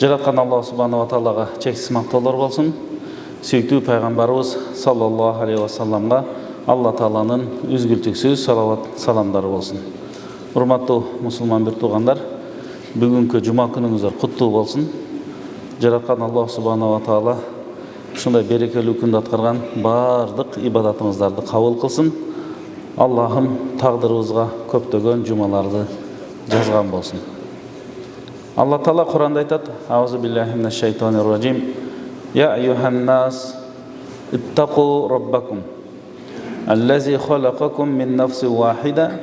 Жараткан Аллах субханаху ва таалага чексиз мактоолор болсун. Сүйүктүү пайгамбарыбыз саллаллаху алейхи ва салламга Алла тааланын үзгүлтүксүз салават саламдары болсун. Урматтуу мусулман бир туугандар, бүгүнкү жума күнүңүздөр куттуу болсун. Жараткан Аллах субханаху ва таала ушундай берекелүү күндү аткарган баардык ибадатыңыздарды кабыл кылсын. Аллахым тагдырыбызга көптөгөн жумаларды жазган болсун. Алла Таала Кур'анда айтат: "Аузу биллахи минаш шайтанир ражим. Я айюхан нас, иттaqu раббакум, аллази халакакум мин нафсин вахида,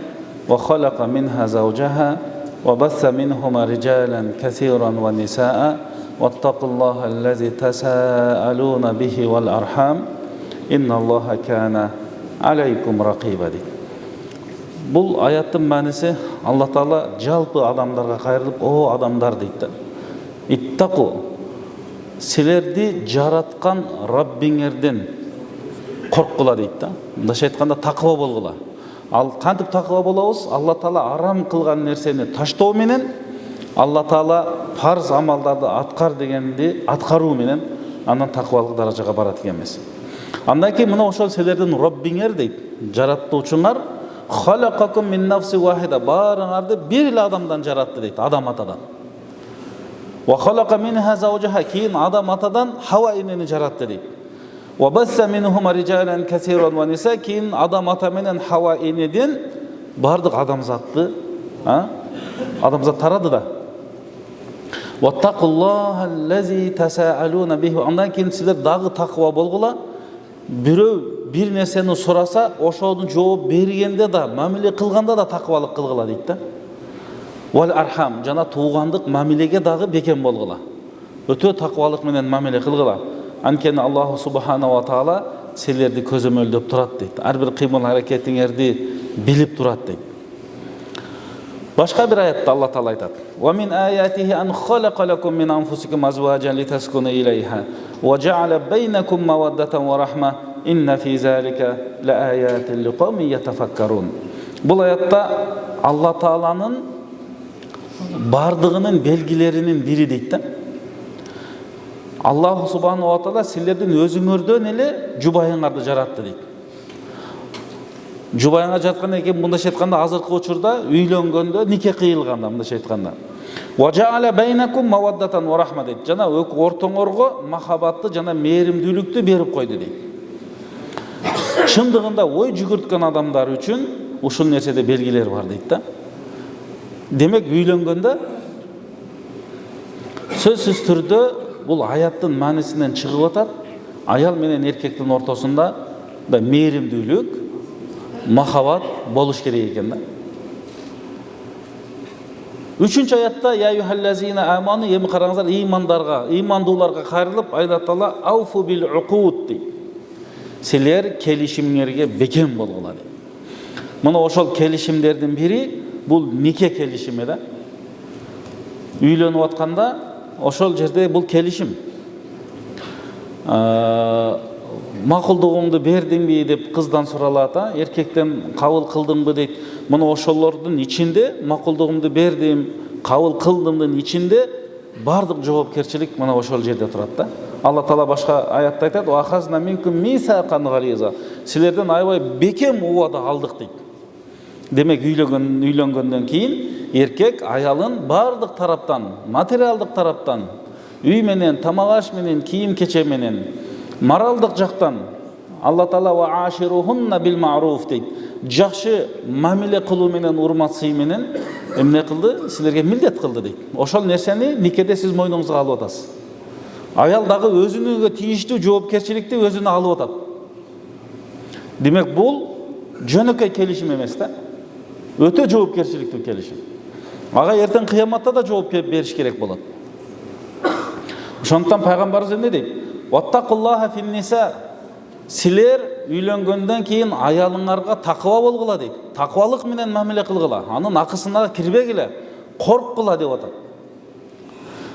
ва халака минха заужаха, ва басса минхума риджалан касиран ва нисаа, ваттақуллаха аллази тасаалуна бихи вал архам, инналлаха кана алейкум рақиба." Бұл аяттың мәнісі Алла Таала жалпы адамдарға қайрылып, "О адамдар" дейді. Иттақу, силерді жаратқан Раббиңерден қорққыла дейді. Мындайша айтқанда тақуа болғыла. Ал қантип тақуа болабыз? Алла Таала арам қылған нәрсені таштау менен, Алла Таала парыз амалдарды атқар дегенді атқару менен андан тақуалык даражаға барат екенбиз. Андан кейін мына ошол силердин Раббиңер дейді, жараттуучуңар, халакакум мин нафсин вахида, барыңарды бир эле адамдан жаратты дейді, адам атадан. Ва халака минха заужаха, кейін адам атадан Хауа энени жаратты дейді. Ва басса минхума риджалан касиран ва ниса, кейін адам ата менен Хауа энеден бардык адамзатты, адамзат тарады да. Ваттақуллаха аллази тасаалуна бихи, андан кейін силер дагы такыва болгула. Бирөө бир нерсени сураса, ошодун жооп бергенде да, мамиле кылганда да такыбалык кылгыла дейт да. Вал архам, жана туугандык мамилеге дагы бекем болгула. Өтө такыбалык менен мамиле кылгыла. Анткени Аллах субханаху ва таала силерди көзөмөлдөп турат дейт. Ар бир кыймыл аракетиңерди билип турат дейт. Башка бир аятта Алла Таала айтат: "Ва мин аятихи ан халака лакум мин анфусикум азважан литаскуну илайха, ва жа'ала байнакум маваддатан ва рахма, инна фи залика лааятин лиқауми ятафаккарун." Бул аятта Алла Тааланын бардыгынын белгилеринин бири дейт да. Аллах субханаху ва таала силердин өзүңөрдөн эле жубайыңарды жаратты дейт. Жубайыңа жараткандан кийин мындайча айтканда азыркы учурда үйлөнгөндө нике кыйылганда мындайча айтканда. Ва жа'ала байнакум маваддатан ва рахма дейт. Жана ортоңорго махабатты жана мээримдүүлүктү берип койду дейт. Чындыгында ой жүгүрткөн адамдар үчүн ушул нерседе белгилер бар дейт да. Демек үйлөнгөндө сөзсүз түрдө бул аяттын маанисинен чыгып атат. Аял менен эркектин ортосунда да мээримдүүлүк, махабат болуш керек экен да. Үчүнчү аятта "Я юхаллазина аману", эми караңыздар, ыймандууларга кайрылып айтат: "Ауфу бил уқуд" дейт. Силер келишимдерге бекем болгула дейт. Мына ошол келишимдердин бири бул нике келишими да. Үйлөнүп атканда ошол жерде бул келишим. Макулдугуңду бердиңби деп кыздан суралат, эркектен кабыл кылдыңбы дейт. Мына ошолордун ичинде макулдугумду бердим, кабыл кылдымдын ичинде бардык жоопкерчилик мына ошол жерде турат да. Алла Таала башка аятта айтат: "Ва хазна минкум мисакан гализа", силерден аябай бекем убада алдык дейт. Демек үйлөнгөндөн кийин эркек аялын бардык тараптан, материалдык тараптан, үй менен, тамак аш менен, кийим кече менен, моралдык жактан Алла Таала "Ва аширухунна бил ма'руф" дейт. Жакшы мамиле кылуу менен, урмат сый менен эмне кылды? Силерге милдет кылды дейт. Ошол нерсени никеде сиз мойнуңузга алып атасыз. Аял дагы өзүнүнгө тийиштүү жоопкерчиликти өзүнө алып атат. Демек бул жөнөкөй келишим эмес да. Өтө жоопкерчиликтүү келишим. Ага эртең кыяматта да жооп бериш керек болот. Ошондуктан пайгамбарыбыз эмне дейт? "Ваттақуллаха фин ниса", силер үйлөнгөндөн кийин аялыңарга такыба болгула дейт. Такыбалык менен мамиле кылгыла, анын акысына кирбегиле, корккула деп атат.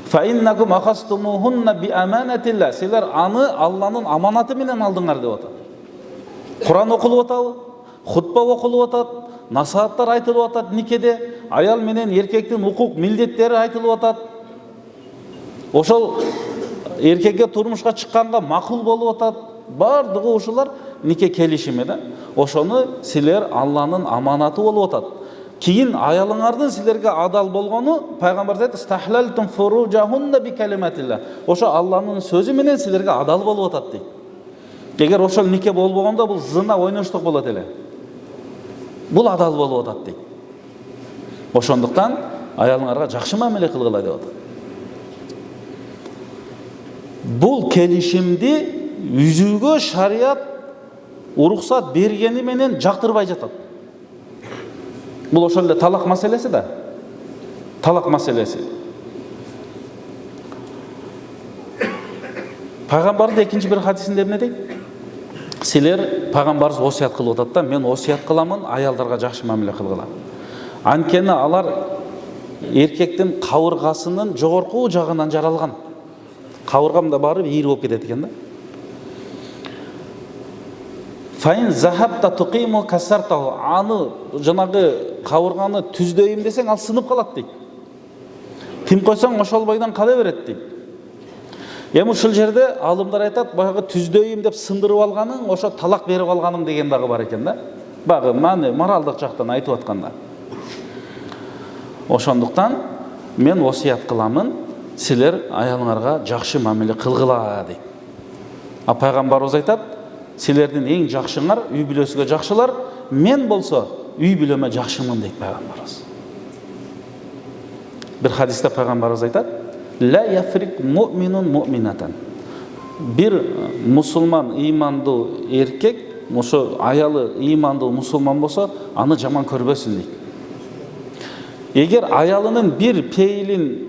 "Фа иннакум ахастумухунна би аманатилла", силер аны Алланын аманаты менен алдыңар деп атат. Куран окулуп атабы? Хутба окулуп атат, насааттар айтылып атат никеде, аял менен эркектин укук милдеттери айтылып атат. Ошол эркекке турмушка чыкканга макул болуп атат. Бардыгы ушулар нике келишими да. Ошону силер Алланын аманаты болуп атат. Кийин аялыңардын силерге адал болгону пайгамбар айтат: "Стахлалтум фуружахунна би калиматилла". Ошо Алланын сөзү менен силерге адал болуп атат дейт. Эгер ошол нике болбогондо бул зына ойноштук болот эле. Бул адал болуп атат дейт. Ошондуктан аялыңарга жакшы мамиле кылгыла деп атат. Бул келишимди үзүүгө шарият уруксат бергени менен жактырбай жатат. Бул ошол эле талак маселеси да. Талак маселеси. Пайгамбардын экинчи бир хадисинде эмне дейт? Силер пайгамбарыбыз осуят кылып атат да, мен осуят кыламын, аялдарга жакшы мамиле кылгыла. Анткени алар эркектин кабыргасынын жогорку жагынан жаралган. Кабыргамда барып ийри болуп кетет экен да. Файн захабта туқиму кассартаху. Аны жанагы кабырганы түздөйм десең, ал сынып калат дейт. Тим койсоң ошол бойдон кала берет дейт. Эми ушул жерде алымдар айтат, баягы түздөйм деп сындырып алганың, ошо талак берип алганым деген дагы бар экен да. Багы моралдык жактан айтып атканда. Ошондуктан мен осуят кыламын, силер аялыңарга жакшы мамиле кылгыла дейт. А пайгамбарыбыз айтат: силердин эң жакшыңар үй бүлөсүгө жакшылар, мен болсо үй бүлөмө жакшымын дейт пайгамбарыбыз. Бир хадисте пайгамбарыбыз айтат: ла яфрик муъминун муъминатан. Бир мусулман ыймандуу эркек, ошо аялы ыймандуу мусулман болсо, аны жаман көрбөсүн дейт. Эгер аялынын бир пейилин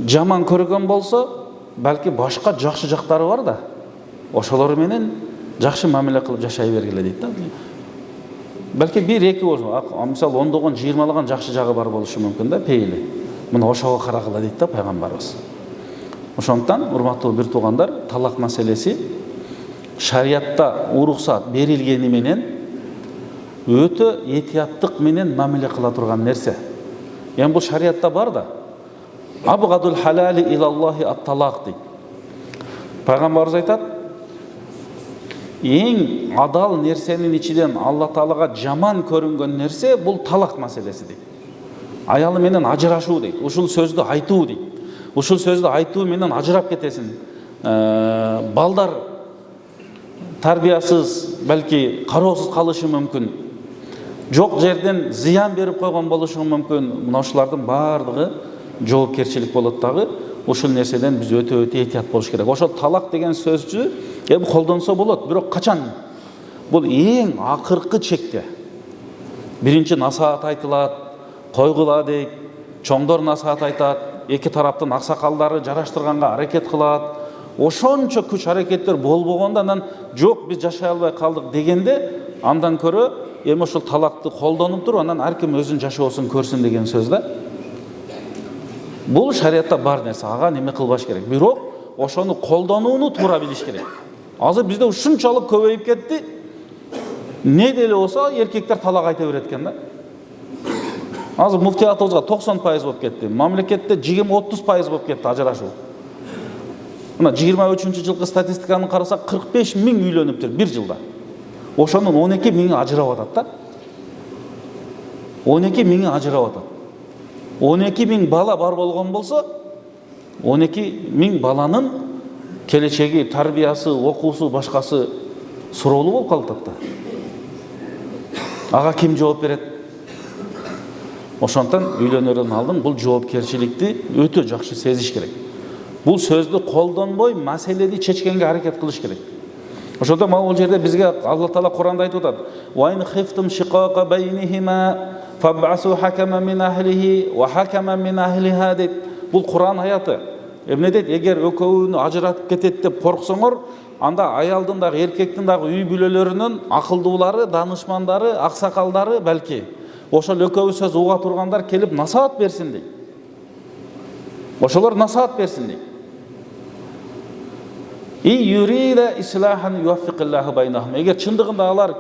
жаман көргөн болсо, балки башка жакшы жактары бар да. Ошолор менен жакшы мамиле кылып жашай бергиле дейт да. Балки бир эки болсо, мисалы 10-догон 20-лаган жакшы жагы бар болушу мүмкүн да пейили. Мына ошого карагыла дейт да пайгамбарыбыз. Ошондуктан урматтуу бир туугандар, талак маселеси шариятта уруксат берилгени менен өтө этияттык менен мамиле кыла турган нерсе. Эми бул шариятта бар да. Абгадул халали илаллахи ат-талак дейт. Пайгамбарыбыз айтат: эң адал нерсенин ичинен Алла Таалага жаман көрүнгөн нерсе бул талак маселеси дейт. Аялы менен ажырашуу дейт. Ушул сөздү айтуу дейт. Ушул сөздү айтуу менен ажырап кетесиң. Балдар тарбиясыз, балки кароосуз калышы мүмкүн. Жок жерден зыян берип койгон болушу мүмкүн. Мына ушулардын баардыгы жоопкерчилик болот дагы. Ушул нерседен биз өтө этият болуш керек. Ошол талак деген сөздү эми колдонсо болот, бирок качан? Бул эң акыркы чекте. Биринчи насаат айтылат, койгула дейт, чоңдор насаат айтат, эки тараптын аксакалдары жараштырганга аракет кылат. Ошончо күч аракеттер болбогондо анан жок биз жашай албай калдык дегенде, андан көрө эми ошол талакты колдонуп туруп, анан ар ким өзүнүн жашоосун көрсүн деген сөз да. Бул шариятта бар нерсе, ага неме кылбаш керек. Бирок ошону колдонууну туура билиш керек. Азыр бизде ушунчалык көбөйүп кетти. Не деле болсо эркектер талак айта берет экен да. Азыр муфтиятыбызга 90% болуп кетти. Мамлекетте 20-30% болуп кетти ажырашуу. Мына 23-жылкы статистиканы карасак 45 миң үйлөнүптүр бир жылда. Ошонун 12 миңи ажырап атат да. 12 миңи ажырап атат. 12 миң бала бар болгон болсо, 12 миң баланын келечеги, тарбиясы, окуусу, башкасы суроолуу болуп калат да. Ага ким жооп берет? Ошондон үйлөнөрдөн алдын бул жоопкерчиликти өтө жакшы сезиш керек. Бул сөздү колдонбой, маселени чечкенге аракет кылыш керек. Ошондо бул жерде бизге Алла Таала Куранда айтып атат: "Ва ин хифтум шиқаqa байнихима фаб'асу хакаман мин ахлихи ва хакаман мин ахлиха" дейт. Бул Куран аяты. Эмне дейт? Эгер экөөнү ажыратып кетет деп корксоңор, анда аялдын дагы, эркектин дагы үй бүлөлөрүнүн акылдуулары, данышмандары, аксакалдары балки ошол экөөбү сөз уга тургандар келип насаат берсин дейт. Ошолор насаат берсин дейт. Эгер чындыгында алар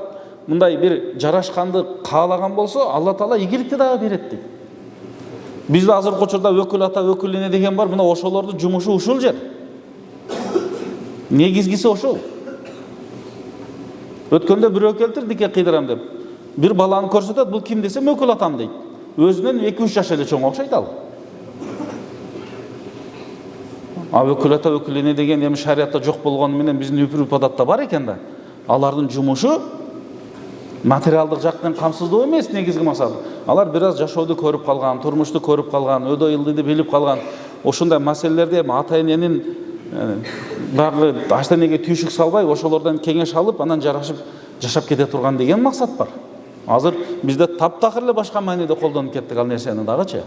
мындай бир жарашканды каалаган болсо, Алла Таала ийгиликти дагы берет дейт. Bizde азыркы учурда өкүл ата өкүл эне деген бар. Мына ошолордун жумушу ушул жер. Негизгиси ошол. Өткөндө бирөө келтир дике кыйдырам деп. Бир баланы көрсөтөт, бул ким десем өкүл атам дейт. Өзүнөн 2-3 жаш эле чоң окшойт ал. Өкүл ата өкүл эне деген эми шариятта жок болгону менен биздин үпүрүп адатта бар экен да. Алардын жумушу материалдык жактан камсыздоо эмес негизги максаты. Алар бир аз жашооду көрүп калган, турмушту көрүп калган, өдө ылдыйды билип калган. Ошондой маселелерде ата эненин багы аштанеге түйшүк салбай, ошолордон кеңеш алып, анан жарашып жашап кете турган деген максат бар. Азыр бизде таптакыр эле башка мааниде колдонуп кеттик ал нерсени дагычы.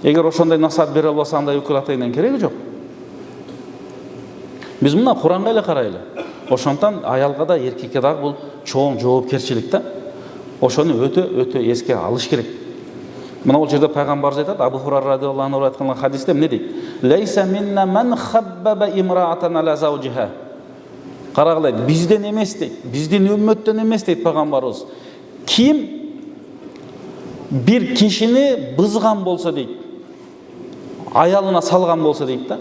Эгер ошондой насаат бере албаса, андай өкүл ата эненин кереги жок. Биз мына Куранга эле карайлы. Ошондон аялга да эркекке дагы бул чоң жоопкерчилик да. Ошону өтө эске алыш керек. Мына бул жерде пайгамбарыбыз айтат, Абу Хурайра радиаллаху анху айткан хадисте эмне дейт? Лейса минна ман хаббаба имраатан ала заужиха. Карагылай, бизден эмес дейт. Биздин үммөттөн эмес дейт пайгамбарыбыз. Ким бир кишини бызган болсо дейт, аялына салган болсо дейт да.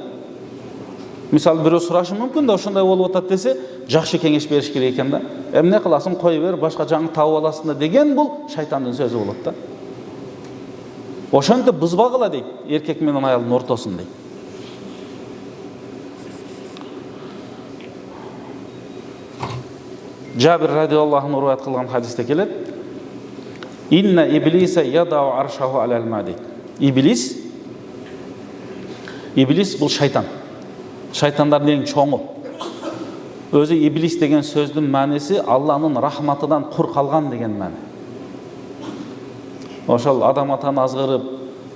Мисалы бирөө сурашы мүмкүн да, ошондой болуп атат десе, жакшы кеңеш бериш керек экен да. Эмне кыласың, кой бер, башка жаңы табып аласың да деген бул шайтандын сөзү болот да. Ошентип бузбагыла дейт, эркек менен аялдын ортосун дейт. Жабир радиаллаху анху риваят кылган хадисте келет. Инна иблиса ядау аршаху алал ма дейт. Иблис бул шайтан. Шайтандардын эң чоңу. Өзү иблис деген сөздүн мааниси Алланын рахматынан кур калган деген маани. Ошол адам атаны азгырып,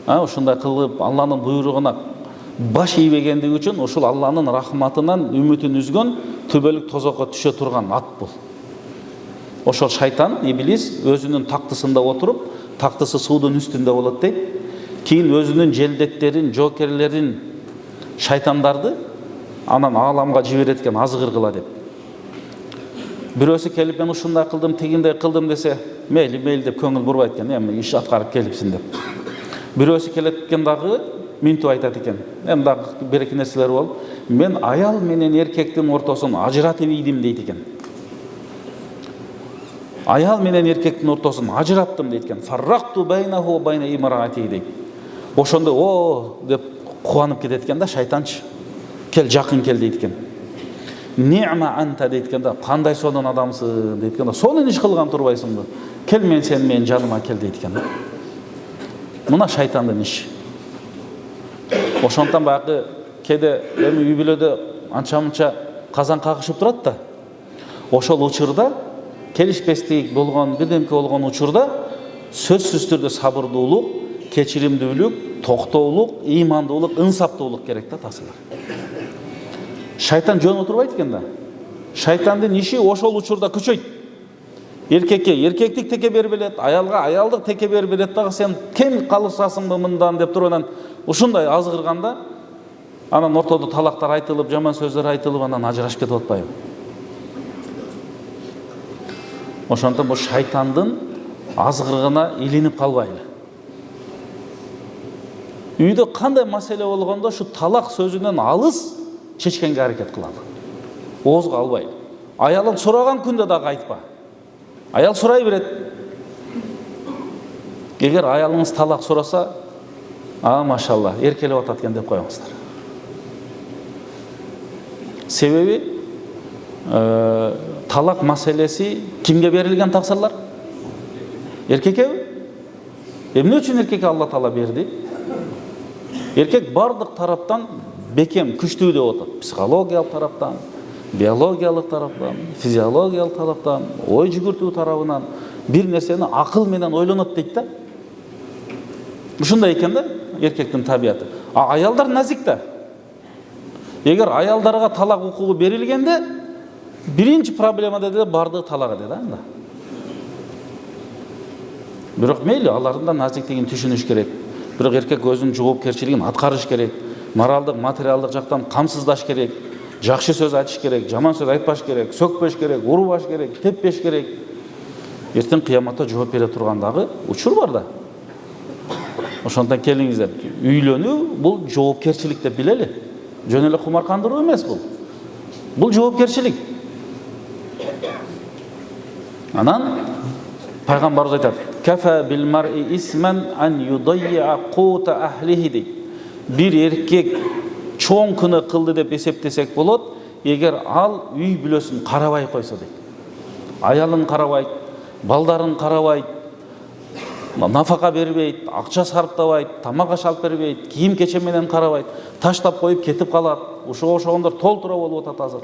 ушундай кылып, Алланын буйругуна баш ийбегендиги үчүн ушул Алланын рахматынан үмүтүн үзгөн төбөлүк тозокко түшө турган ат бул. Ошол шайтан, иблис өзүнүн тактысында отуруп, тактысы суудун үстүндө болот дейт. Кийин өзүнүн желдеттерин, жоокерлерин, шайтандарды анан ааламга жиберет экен азгыргыла деп. Бирөөсү келип, мен ушундай кылдым, тигиндей кылдым десе, мейли деп көңүл бурбайт экен, эми иш аткарып келипсиң деп. Бирөөсү келет экен дагы минтип айтат экен. Эми дагы бир-эки нерселер болуп, мен аял менен эркектин ортосун ажыратып ийдим дейт экен. Аял менен эркектин ортосун ажыраттым дейт экен. Фарракту байнаху байна имраати дейт. Ошондо о деп кубанып кетет экен да шайтанчы. Кел, жакын кел дейт экен. Ни'ма анта дейт экен да, кандай сонун адамсың дейт экен да, сонун иш кылган турбайсыңбы? Кел мен сен менин жаныма кел дейт экен да. Мына шайтандын иши. Ошондон баягы кеде эми үй бүлөдө анча-мынча казан кагышып турат да. Ошол учурда келишпестик болгон, бирдемке болгон учурда сөзсүз түрдө сабырдуулук, кечиримдүүлүк, токтоолук, ыймандуулук, инсаптуулук керек да тасылар. Шайтан жөн отурбайт экен да. Шайтандын иши ошол учурда күчөйт. Эркекке эркектик теке берип берет, аялга аялдык теке берип берет дагы, сен кем калышасыңбы мындан деп туруп анан ушундай азгырганда анан ортодо талактар айтылып, жаман сөздөр айтылып, анан ажырашып кетип атпайбы? Ошондон бул шайтандын азгырыгына илинип калбайлы. Үйдө кандай маселе болгондо ушу талак сөзүнөн алыс чечкенге аракет кылалы. Оозго албайлы. Аялың сураган күндө дагы айтпа. Аял сурай берет. Эгер аялыңыз талак сураса, машалла, эркелеп атат экен деп коюңуздар. Себеби талак маселеси кимге берилген таксырлар? Эркекеби? Эмне үчүн эркекке Алла Таала берди? Эркек бардык тараптан бекем, күчтүү деп атат. Психологиялык тараптан, биологиялык тараптан, физиологиялык тараптан, ой жүгүртүү тарабынан бир нерсени акыл менен ойлонот дейт да. Ушундай экен да эркектин табияты. Аялдар назик да. Эгер аялдарга талак укугу берилгенде, биринчи проблема деди бардыгы талак эди да анда. Бирок мейли, алардын да назиктигин түшүнүш керек. Бирок эркек өзүнүн жоопкерчилигин аткарыш керек. Моралдык, материалдык жактан камсыздаш керек. Жакшы сөз айтыш керек, жаман сөз айтпаш керек, сөкпеш керек, урубаш керек, теппеш керек. Эртең кыяматта жооп бере турган дагы учур бар да. Ошондон келиңиздер, үйлөнүү бул жоопкерчилик деп билели. Жөн эле кумаркандыруу эмес бул. Бул жоопкерчилик. Анан пайгамбарыбыз айтат: "Кафа бил мар'i исман ан юдайя quta ahlihi" дейт. Бир эркек чоң күнөө кылды деп эсептесек болот, эгер ал үй бүлөсүн карабай койсо дейт. Аялын карабайт, балдарын карабайт, нафака бербейт, акча сарптабайт, тамак аш алып бербейт, кийим кече менен карабайт, таштап коюп кетип калат. Ушуга ошогондор толтура болуп атат азыр.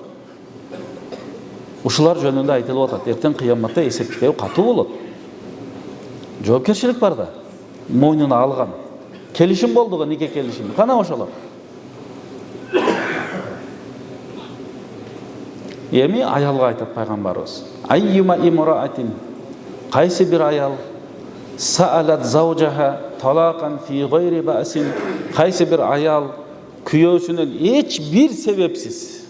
Ушулар жөнүндө айтылып атат. Эртең кыяматта эсептөө катуу болот. Жоопкерчилик бар да. Мойнуна алган. Келишим болду го, нике келишим. Кана ошолор. Эми аялга айтат пайгамбарыбыз: "Айюма имраатин", кайсы бир аял саалат заужаха талакан фи гайри ба'син, кайсы бир аял күйөөсүнөн эч бир себепсиз,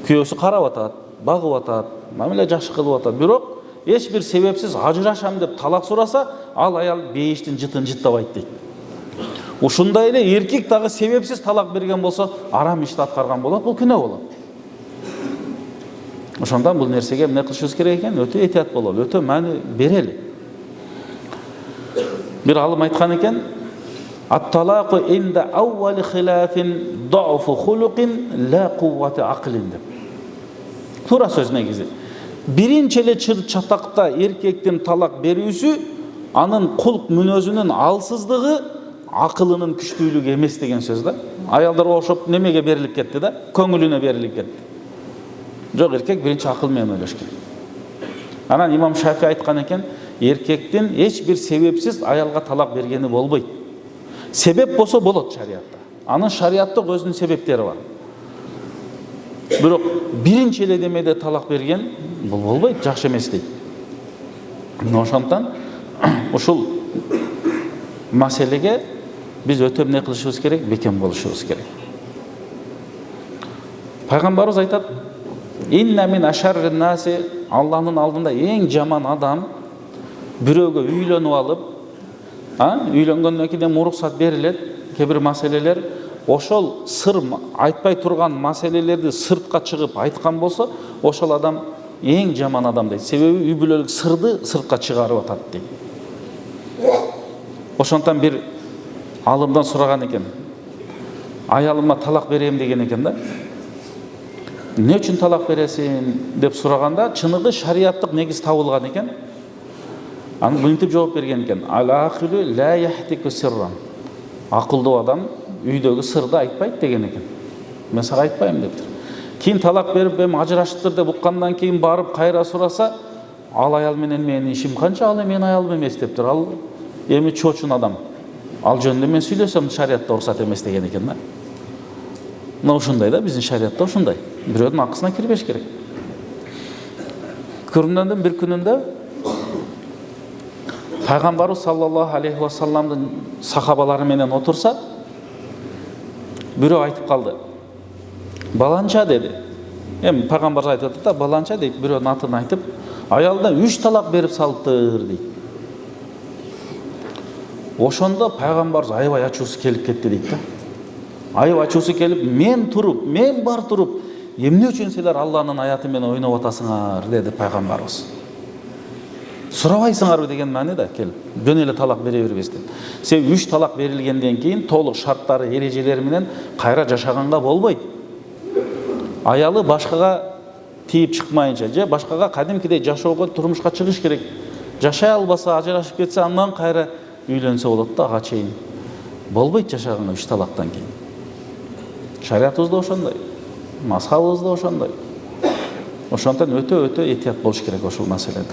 күйөөсү карап атат, багып атат, мамиле жакшы кылып атат, бирок эч бир себепсиз ажырашам деп талак сураса, ал аял бейиштин жытын жыттабайт дейт. Ушундай эле эркек дагы себепсиз талак берген болсо, арам ишти аткарган болот, бул күнөө болот. Ошондон бул нерсеге эмне кылышыбыз керек экен? Өтө этият бололу, өтө маани берели. Bir alım aytkan eken, "At-talaqu inda awwali khilafin da'fu khuluqin la quvvati aqlin" dep. Тура сөз негизи. Биринчи эле чыр чатакта эркектин талак берүүсү анын кулк мүнөзүнүн алсыздыгы, акылынын күчтүүлүгү эмес деген сөз да. Аялдар ошоп немеге берилип кетти да, көңүлүнө берилип кетти. Жок, эркек биринчи акыл менен ойлош керек. Анан имам Шафи айткан экен, эркектин эч бир себепсиз аялга талак бергени болбойт. Себеп болсо болот шариатта. Анын шариатта өзүнүн себептери бар. Бирок биринчи эле демеде талак берген бул болбойт, жакшы эмес дейт. Ошондон ушул маселеге биз өтө эмне кылышыбыз керек, бекем болушубуз керек. Пайгамбарыбыз айтат: "Инна мин ашаррин наси", Алланын алдында эң жаман адам бирөөгө үйлөнүп алып, үйлөнгөндөн кийин уруксат берилет, кээ бир маселелер, ошол сыр айтпай турган маселелерди сыртка чыгып айткан болсо, ошол адам эң жаман адам дейт. Себеби үй бүлөлүк сырды сыртка чыгарып атат дейт. Ошондон бир алымдан сураган экен, аялыма талак берем деген экен да. "Не үчүн талак бересиң?" деп сураганда, чыныгы шариаттык негиз табылган экен. Аны мынтип жооп берген экен: "Ал-акилу ла яхтику сирран". Акылдуу адам үйдөгү сырды айтпайт деген экен. Мен сага айтпайм дептир. Кийин талак берип, "Эми ажырашыптыр" деп уккандан кийин барып кайра сураса, "Ал аял менен менин ишим канча, ал менин аялым эмес" дептир. Ал эми чоочун адам. Ал жөнүндө мен сүйлөсөм, шариатта уруксат эмес деген экен да. Мына ушундай да, биздин шариатта ушундай. Бирөөдүн акысына кирбеш керек. Күрүндөн бир күнүндө Пайгамбарыбыз саллаллаху алейхи ва салламдын сахабалары менен отурса, бирөө айтып калды. "Баланча" деди. Эми пайгамбар айтып атат да, "Баланча" дейт, бирөөнүн атын айтып, аялына 3 талак берип салыптыр дейт. Ошондо пайгамбарыбыз аябай ачуусу келип кетти дейт да. Аябай ачуусу келип, мен бар туруп, "Эмне үчүн силер Алланын аяты менен ойноп атасыңар?" деди пайгамбарыбыз. Сурабайсыңарбы деген мааниде келип, жөн эле талак бере бербестен. Себеби 3 талак берилгенден кийин толук шарттары, эрежелери менен кайра жашаганга болбойт. Аялы башкага тийип чыкмайынча же башкага кадимкидей жашоого, турмушка чыгыш керек. Жашай албаса, ажырашып кетсе, андан кайра үйлөнсө болот да, ага чейин. Болбойт жашаганга 3 талактан кийин. Шариатыбыз да ошондой. Мазхабыбыз да ошондой. Ошондон өтө этият болуш керек ошол маселеде.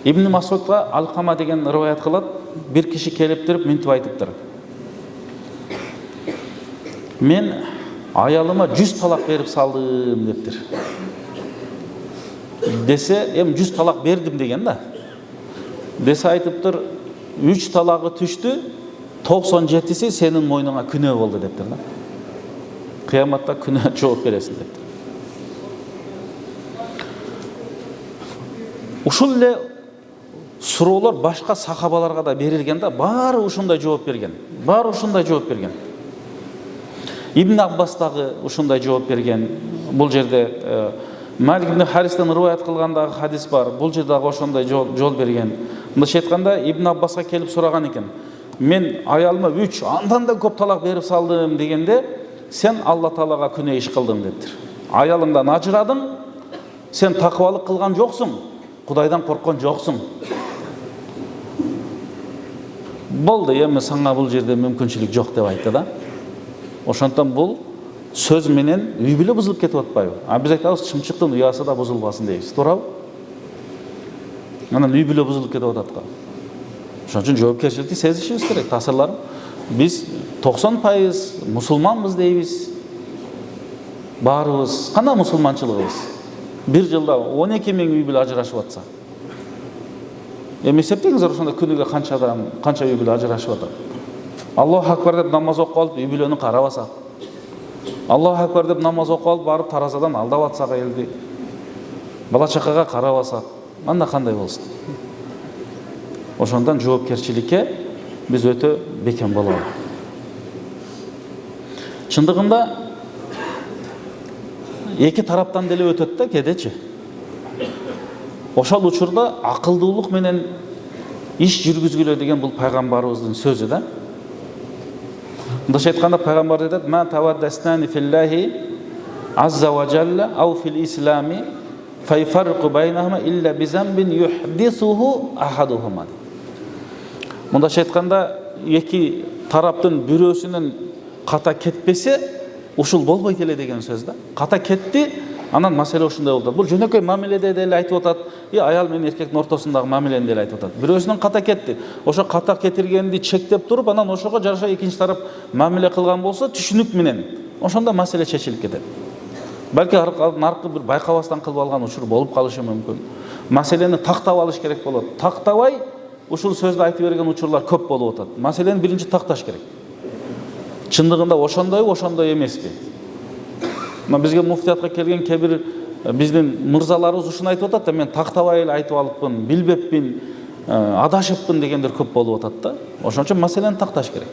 Ибн Масудга Алкама деген риваят кылат, бир киши келип туруп мынтип айтыптыр: "Мен аялыма 100 талак берип салдым" дептир. Десе, эми 100 талак бердим деген да. Десе айтыптыр, 3 талагы түштү, 97си сенин мойнуңа күнөө болду дептир да. Кыяматта күнөө жооп бересиң дептир. Ушул эле суроолор башка сахабаларга да берилген да, баары ушундай жооп берген. Баары ушундай жооп берген. Ибн Аббас дагы ушундай жооп берген. Бул жерде Малик ибн Харистен риваят кылгандагы хадис бар. Бул жерде дагы ошондой жол берген. Мындайча айтканда Ибн Аббаска келип сураган экен. Мен аялыма 3, андан да көп талак берип салдым дегенде, сен Алла Таалага күнөө иш кылдың дептир. Аялыңдан ажырадың, сен такыбалык кылган жоксуң, Кудайдан корккон жоксуң. Болду, эми саңа бул жерде мүмкүнчүлүк жок деп айтты да. Ошондон бул сөз менен үй бүлө бузулуп кетип атпайбы? Биз айтабыз, чымчыктын уясы да бузулбасын дейбиз, туурабы? Анан үй бүлө бузулуп кетип атат го. Ошон үчүн жоопкерчиликти сезишибиз керек. Тасырлар, биз 90% мусулманбыз дейбиз. Баарыбыз кандай мусулманчылыгыбыз? Бир жылда 12 миң үй бүлө ажырашып атса. Эсептеңиздер, ошондо күнүгө канча үй бүлө ажырашып атат. Аллаху акбар деп намаз окуп алып, үй бүлөнү карабасак. Аллаху акбар деп намаз окуп алып, барып таразадан алдап атсак элди. Бала чакага карабасак, анда кандай болсун? Ошондон жоопкерчиликке биз өтө бекем бололу. Чындыгында эки тараптан деле өтөт да кедечи. Ошол учурда акылдуулук менен иш жүргүзгүлө деген бул пайгамбарыбыздын сөзү да. Мындайча айтканда пайгамбар айтат: "Ма таваддастани филлахи азза ва жалла ау фил ислами файфарqu байнахума илля бизамбин юхдисуху ахадухума." Мындайча айтканда, эки тараптын бирөөсүнүн ката кетпесе, ушул болбойт эле деген сөз да. Ката кетти, анан маселе ушундай болду. Бул жөнөкөй мамиледе деле айтып атат, аял менен эркектин ортосундагы мамилени деле айтып атат. Бирөөсүнүн ката кетти. Ошо ката кетиргенди чектеп туруп, анан ошого жараша экинчи тарап мамиле кылган болсо, түшүнүк менен ошондо маселе чечилип кетет. Балки аркы бир байкабастан кылып алган учур болуп калышы мүмкүн. Маселени тактап алыш керек болот. Тактабай ушул сөздү айтып берген учурлар көп болуп атат. Маселени биринчи такташ керек. Чындыгында ошондой эмеспи? Бизге муфтиятка келген кебир биздин мырзаларыбыз ушуну айтып атат да, мен тактабай эле айтып алыппын, билбеппин, адашыппын дегендер көп болуп атат да. Ошон үчүн маселени такташ керек.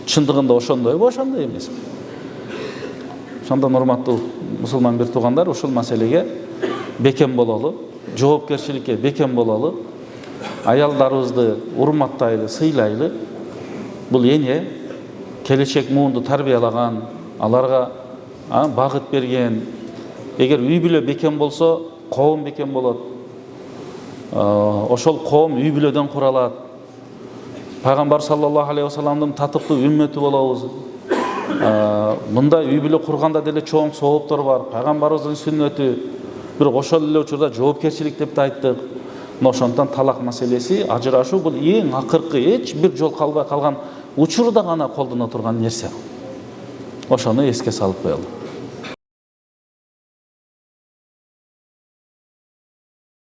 Чындыгында ошондой эмеспи? Ошондон урматтуу мусулман бир туугандар, ушул маселеге бекем бололу, жоопкерчиликке бекем бололу, аялдарыбызды урматтайлы, сыйлайлы. Бул эне келечек муунду тарбиялаган, аларга багыт берген. Эгер үй бүлө бекем болсо, коом бекем болот. Ошол коом үй бүлөдөн куралат. Пайгамбар саллаллаху алейхи вассаламдын татыктуу үммөтү болобуз. Мында үй бүлө курганда деле чоң сооптор бар. Пайгамбарыбыздын сүннөтү. Бирок ошол эле учурда жоопкерчилик деп да айттык. Ошондон талак маселеси, ажырашуу бул эң акыркы, эч бир жол калбай калган учурда гана колдоно турган нерсе. Ошону эске салып коелу.